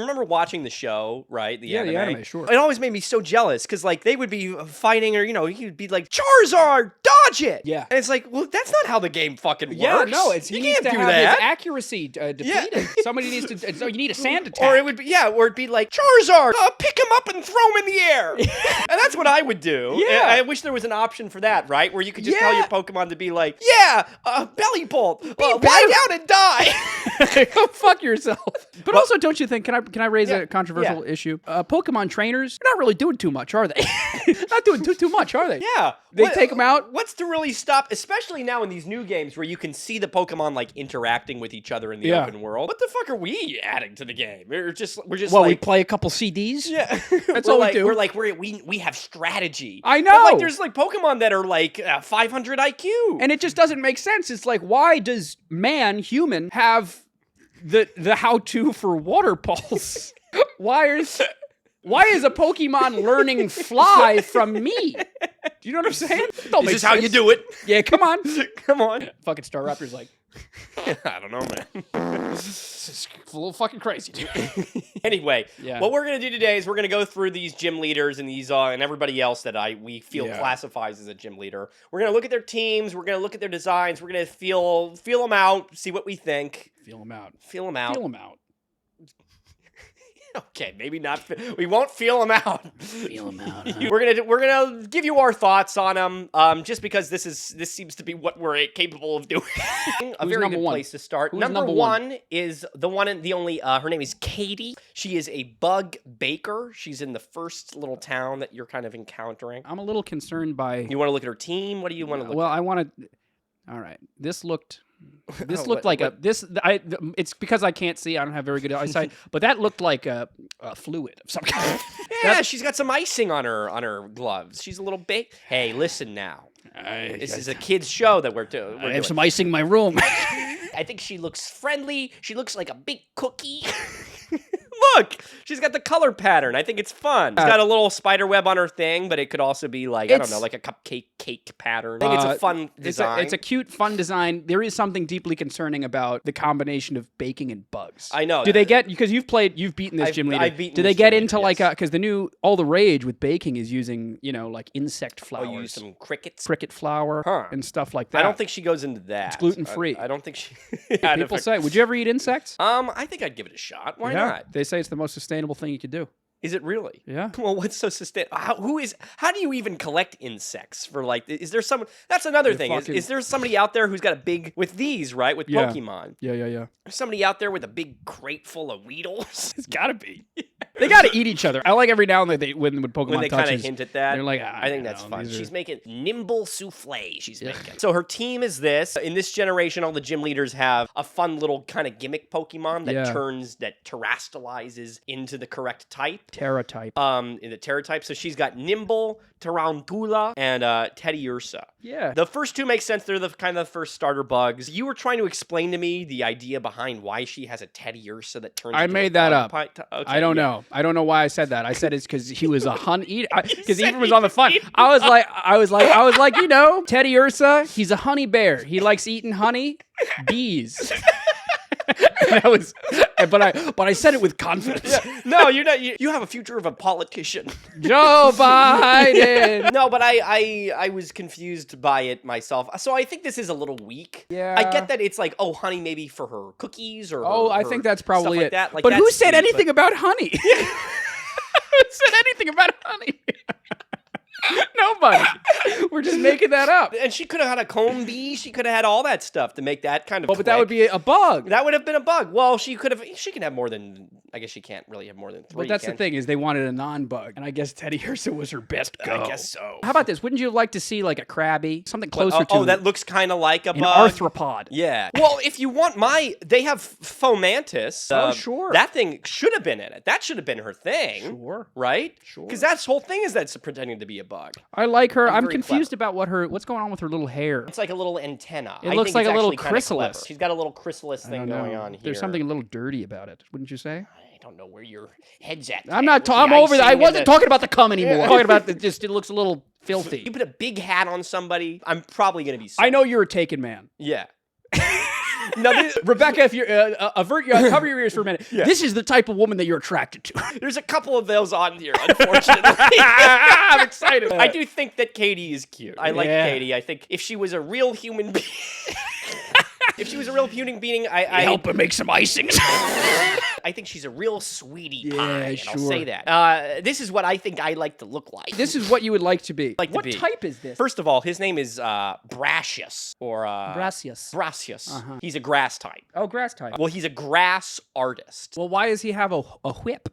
remember watching the show, right? The anime, sure. It always made me so jealous because like they would be fighting, or he'd be like, Charizard, dodge it. Yeah. And it's like, well, that's not how the game fucking works. Yeah, no, you he can't needs to do have that. his accuracy depleted. Somebody needs to. So you need a sand attack. Or it would be, or it'd be like, Charizard, pick him up and throw him in the air. And that's what I would do. Yeah. I wish there was an option for that, right? Where you could just tell your Pokemon to be like, belly bolt, lie down and die. Go fuck yourself. But also, don't you think? Can I raise a controversial issue? Pokemon trainers are not really doing too much, are they? Not doing too much, are they? Yeah. They take them out. What's to really stop, especially now in these new games where you can see the Pokemon like interacting with each other in the open world? What the fuck are we adding to the game? We're just well, we play a couple CDs. Yeah, that's all we do. We're like we have strategy. I know. But like there's like Pokemon that are like 500 IQ, and it just doesn't make sense. It's like, why does human have the how-to for water pulse? Why is a Pokemon learning fly from me? Do you know what I'm saying? This is how you do it. Yeah, come on. Come on. Fucking Staraptor's like, I don't know, man. This is a little fucking crazy, dude. Anyway, what we're going to do today is we're going to go through these gym leaders and these and everybody else that we feel classifies as a gym leader. We're going to look at their teams. We're going to look at their designs. We're going to feel them out, see what we think. Feel them out. Feel them out. Feel them out. Okay, maybe not. We won't feel them out. Feel them out. Huh? We're gonna give you our thoughts on them. Just because this seems to be what we're capable of doing. A very good place to start. Number one is the one and the only. Her name is Katy. She is a bug baker. She's in the first little town that you're kind of encountering. I'm a little concerned by. You want to look at her team? What do you want to look? Well, I want to. All right, this looked like it's because I can't see. I don't have very good eyesight, but that looked like a fluid of some kind. Yeah, she's got some icing on her gloves. She's a little bit. Hey, listen now. This is a kid's show that we're doing. I have some icing in my room. I think she looks friendly. She looks like a big cookie. Look, she's got the color pattern. I think it's fun. She's got a little spider web on her thing, but it could also be like, I don't know, like a cupcake cake pattern. I think it's a fun design. It's a cute, fun design. There is something deeply concerning about the combination of baking and bugs. I know. Do they get, because you've beaten this gym leader. I've beaten Do they get into like because all the rage with baking is using, like insect flowers. Oh, use some cricket flour and stuff like that. I don't think she goes into that. It's gluten-free. I don't think she... People say, would you ever eat insects? I think I'd give it a shot. Why not? They say it's the most sustainable thing you could do. Is it really? Yeah. Well, what's so sustainable? How do you even collect insects for like? Is there someone? That's another thing. Is there somebody out there who's got a big with these right with Pokemon? Yeah. There's somebody out there with a big crate full of Weedles. It's gotta be. They gotta eat each other. I like every now and then when Pokemon when they kind of hint at that. They're like, I think that's fun. She's making nimble souffle. She's making. So her team is this. In this generation, all the gym leaders have a fun little kind of gimmick Pokemon that terastallizes into the correct type. Terra type. In the Terra type. So she's got Nimble, Tarantula, and Teddiursa. Yeah. The first two make sense. They're the kind of the first starter bugs. You were trying to explain to me the idea behind why she has a Teddiursa that turns. I made that up. Okay, I don't know. I don't know why I said that. I said it's because he was a honey eater. Because Ethan was on the fun. I was like, Teddiursa, he's a honey bear. He likes eating honey, bees. But I said it with confidence. Yeah. No, you're not. You have a future of a politician, Joe Biden. No, but I was confused by it myself. So I think this is a little weak. Yeah, I get that it's like honey maybe for her cookies or I think that's probably it. Like that. But who said anything about honey? Who said anything about honey? Nobody. We're just making that up. And she could have had a comb bee. She could have had all that stuff to make that kind of. But that would be a bug. That would have been a bug. Well, she can have more than. I guess she can't really have more than 3. But that's the thing is they wanted a non-bug, and I guess Teddiursa was her best go. I guess so. How about this? Wouldn't you like to see like a Krabby, something closer to? Oh, that looks kind of like a bug. Arthropod. Yeah. Well, if you want they have Fomantis. Oh, sure. That thing should have been in it. That should have been her thing. Sure. Right? Sure. Because that's whole thing is that's pretending to be a bug. I like her. I'm confused about what's going on with her little hair. It's like a little antenna. It looks like a little chrysalis. She's got a little chrysalis thing going on here. There's something a little dirty about it, wouldn't you say? I don't know where your head's at. I'm not. I'm over that. I wasn't talking about the cum anymore. I'm talking about it looks a little filthy. You put a big hat on somebody, I'm probably gonna be sick. I know you're a taken man. Yeah. No, Rebecca, if you're cover your ears for a minute. Yeah. This is the type of woman that you're attracted to. There's a couple of those on here, unfortunately. I'm excited. I do think that Katy is cute. I like Katy. I think if she was a real human being... If she was a real human being, I help her make some icings. I think she's a real sweetie pie. Sure. I'll say that. This is what I think I like to look like. This is what you would like to be. What type is this? First of all, his name is Brassius or Brassius. Brassius. He's a grass type. Oh, grass type. Well, he's a grass artist. Well, why does he have a whip?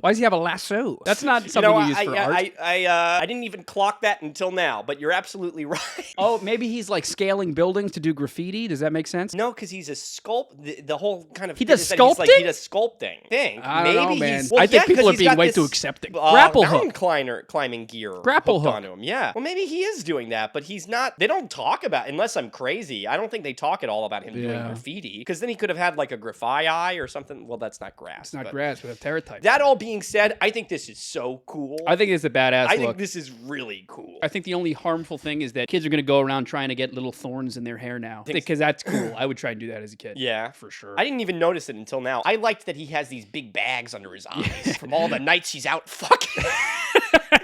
Why does he have a lasso? That's not something you use for art. I didn't even clock that until now, but you're absolutely right. Oh, maybe he's like scaling buildings to do graffiti. Does that make sense? No, because he's a sculpt. The whole kind of he does sculpting. He does sculpting. Thing. I don't know, man. Well, I think people are being way too accepting. Grapple hook, climbing gear. Grapple hook onto him. Yeah. Well, maybe he is doing that, but he's not. They don't talk about, unless I'm crazy. I don't think they talk at all about him doing graffiti, because then he could have had like a graffiti eye or something. Well, that's not grass. It's not grass, but a terratype. That all being said, I think this is so cool. I think it's a badass look. I think this is really cool. I think the only harmful thing is that kids are going to go around trying to get little thorns in their hair now. Because that's cool. I would try and do that as a kid. Yeah. For sure. I didn't even notice it until now. I liked that he has these big bags under his eyes from all the nights he's out fucking.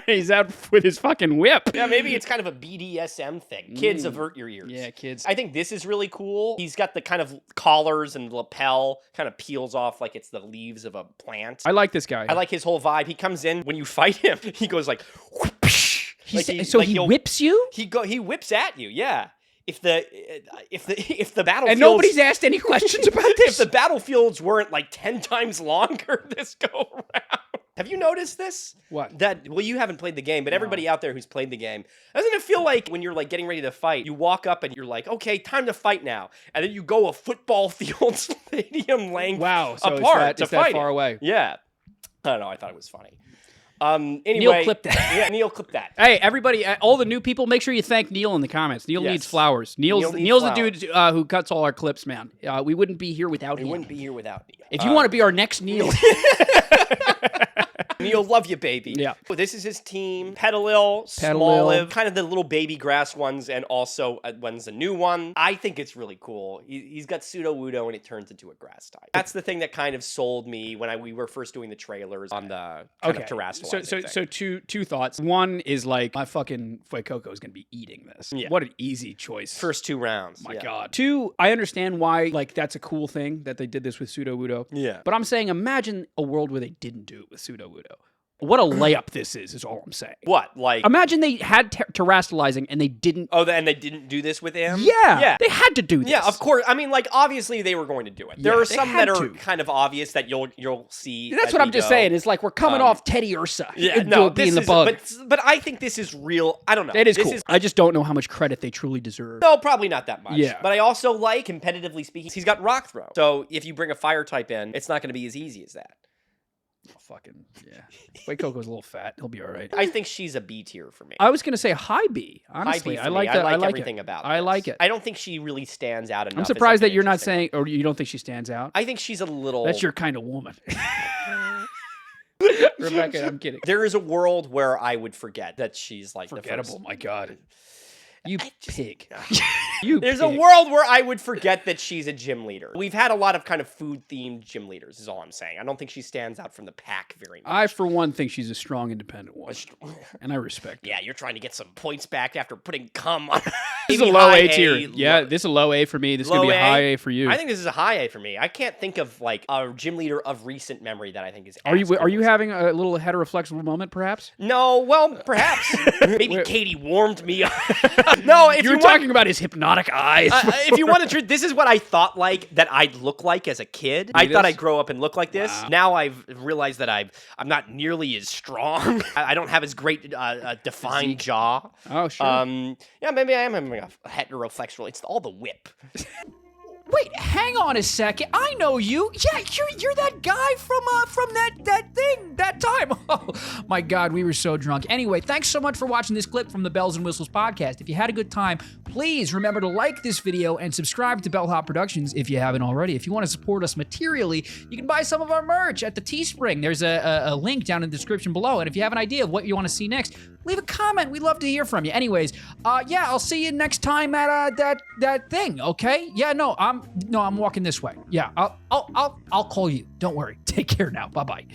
He's out with his fucking whip. Yeah, maybe it's kind of a BDSM thing. Kids, avert your ears. Yeah, kids. I think this is really cool. He's got the kind of collars and lapel kind of peels off like it's the leaves of a plant. I like this guy. I like his whole vibe. He comes in, when you fight him, he goes like, whoosh. He whips you? He whips at you, yeah. If the battlefield and nobody's asked any questions about this. If the battlefields weren't like 10 times longer this go around. Have you noticed this? What? Well, you haven't played the game, but everybody out there who's played the game, doesn't it feel like when you're like getting ready to fight, you walk up and you're like, okay, time to fight now, and then you go a football field stadium length apart it's that far away. Yeah. I don't know. I thought it was funny. Anyway, Neil clipped that. Yeah, Neil clipped that. Hey, everybody, all the new people, make sure you thank Neil in the comments. Neil needs flowers. Neil's the dude who cuts all our clips, man. We wouldn't be here without him. We wouldn't be here without Neil. If you want to be our next Neil. Neil, love you, baby. Yeah. Well, this is his team. Petalil, Smoliv, kind of the little baby grass ones, and also one's a new one. I think it's really cool. He's got Pseudo-Wudo, and it turns into a grass type. That's the thing that kind of sold me when we were first doing the trailers on the kind of terrestrializing So two thoughts. One is like, my fucking Fuecoco is going to be eating this. Yeah. What an easy choice. First 2 rounds. My God. 2, I understand why, like, that's a cool thing that they did this with Pseudo-Wudo. Yeah. But I'm saying, imagine a world where they didn't do it with Pseudo-Wudo. What a layup this is all I'm saying. What? Like, imagine they had terrestrializing and they didn't. Oh, and they didn't do this with him? Yeah. They had to do this. Yeah, of course. I mean, like, obviously they were going to do it. There are some that are kind of obvious that you'll see. That's what I'm just saying. It's like we're coming off Teddy Ursa. Yeah, no, being the bug. But I think this is real. I don't know. It is cool. I just don't know how much credit they truly deserve. No, probably not that much. Yeah. But I also like, competitively speaking, he's got rock throw. So if you bring a fire type in, it's not going to be as easy as that. Oh, fucking, yeah. Fuecoco's a little fat. He'll be all right. I think she's a B tier for me. I was going to say high B, honestly. I like everything about I like it. I don't think she really stands out enough. I'm surprised that you're not saying, or you don't think she stands out. I think she's a little... That's your kind of woman. Rebecca, I'm kidding. There is a world where I would forget that she's like forgettable, my God. You pig. There's a world where I would forget that she's a gym leader. We've had a lot of kind of food-themed gym leaders, is all I'm saying. I don't think she stands out from the pack very much. I, for one, think she's a strong, independent woman. And I respect her. Yeah, you're trying to get some points back after putting cum on. This is a low A tier. Yeah, this is a low A for me. This is going to be a high A for you. I think this is a high A for me. I can't think of, like, a gym leader of recent memory that I think is Are you having a little heteroflexible moment, perhaps? No, well, perhaps. Maybe Katy warmed me up. No, if you're talking about his hypnotic eyes. If you want to truth, this is what I thought that I'd look like as a kid. I thought I'd grow up and look like this. Wow. Now I've realized that I'm not nearly as strong. I don't have as great defined jaw. Oh, sure. Yeah, maybe I am having a heteroflexible. It's all the whip. Wait, hang on a second. I know you. Yeah, you're that guy from that thing that time. Oh, My God, we were so drunk. Anyway, thanks so much for watching this clip from the Bells and Whistles podcast. If you had a good time, please remember to like this video and subscribe to Bellhop Productions if you haven't already. If you want to support us materially, you can buy some of our merch at the Teespring. There's a link down in the description below. And if you have an idea of what you want to see next, leave a comment. We'd love to hear from you. Anyways, yeah, I'll see you next time at that thing. Okay? Yeah, no, I'm walking this way. Yeah, I'll call you. Don't worry. Take care now. Bye-bye.